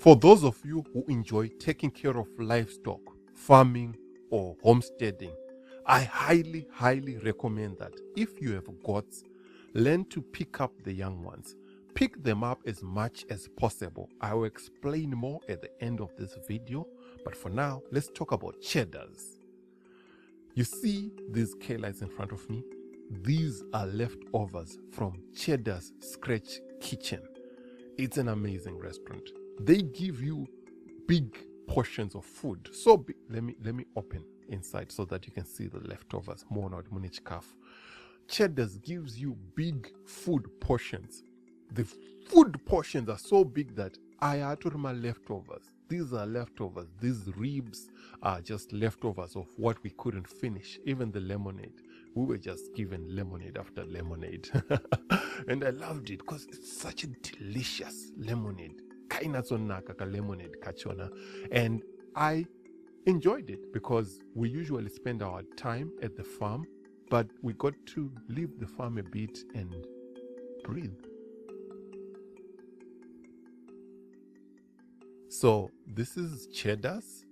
For those of you who enjoy taking care of livestock, farming, or homesteading, I highly, highly recommend that if you have goats, learn to pick up the young ones. Pick them up as much as possible. I will explain more at the end of this video, but for now, let's talk about cheddars. You see these K-lights in front of me? These are leftovers from Cheddar's Scratch Kitchen. It's an amazing restaurant. They give you big portions of food. So big. Let me open inside so that you can see the leftovers. More not munich calf. Cheddar's gives you big food portions. The food portions are so big that I had to my leftovers. These are leftovers. These ribs are just leftovers of what we couldn't finish. Even the lemonade. We were just given lemonade after lemonade. And I loved it because it's such a delicious lemonade. Lemonade kachona. And I enjoyed it because we usually spend our time at the farm, but we got to leave the farm a bit and breathe. So this is Cheddar's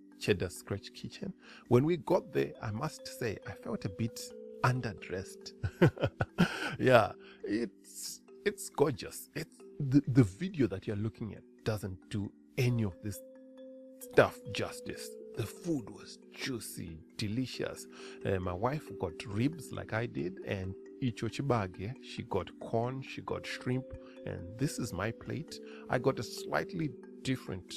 Scratch Kitchen. When we got there, I must say, I felt a bit underdressed. Yeah, it's gorgeous. It's the video that you're looking at doesn't do any of this stuff justice. The food was juicy, delicious. My wife got ribs like I did, and ichochibage, she got corn, she got shrimp, and this is my plate. I got a slightly different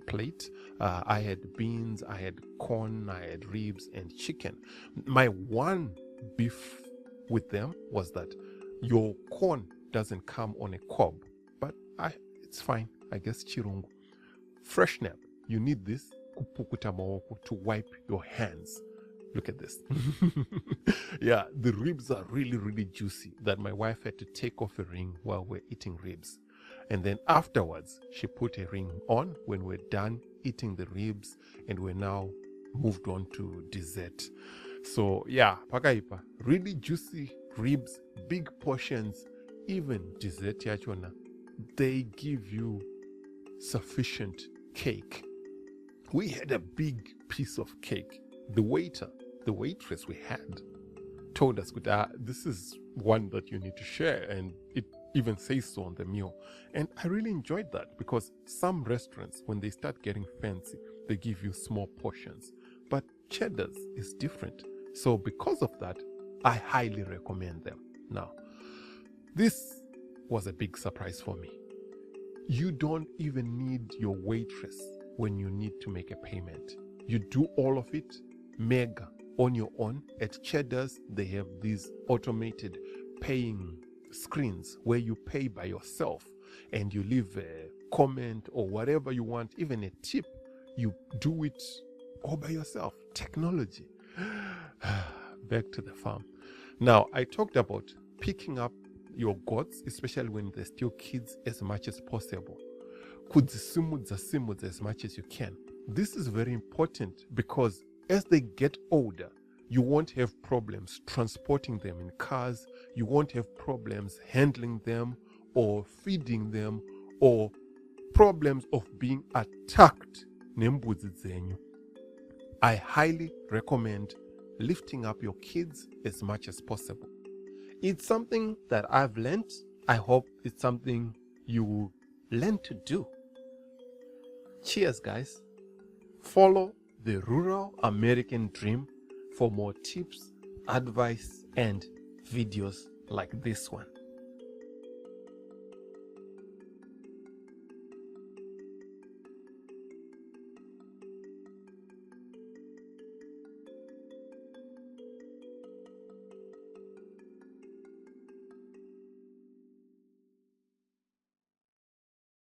plate. I had beans, I had corn, I had ribs and chicken. My one beef with them was that your corn doesn't come on a cob, but it's fine. I guess chirungu. Fresh nap. You need this to wipe your hands. Look at this. Yeah, the ribs are really, really juicy that my wife had to take off a ring while we're eating ribs. And then afterwards, she put a ring on when we're done eating the ribs, and we're now moved on to dessert. So yeah, pakaipa, really juicy ribs, big portions, even dessert yachona. They give you sufficient cake. We had a big piece of cake. The waitress we had told us, this is one that you need to share, and it even says so on the meal. And I really enjoyed that because some restaurants, when they start getting fancy, they give you small portions. But Cheddar's is different. So because of that, I highly recommend them. Now, this was a big surprise for me. You don't even need your waitress when you need to make a payment. You do all of it mega on your own. At Cheddar's, they have these automated paying screens where you pay by yourself and you leave a comment or whatever you want, even a tip. You do it all by yourself. Technology. Back to the farm. Now, I talked about picking up your goats, especially when they're still kids, as much as possible. Kudzisimudza as much as you can. This is very important because as they get older, you won't have problems transporting them in cars. You won't have problems handling them or feeding them, or problems of being attacked. I highly recommend lifting up your kids as much as possible. It's something that I've learned. I hope it's something you will learn to do. Cheers, guys. Follow the rural American dream for more tips, advice, and videos like this one.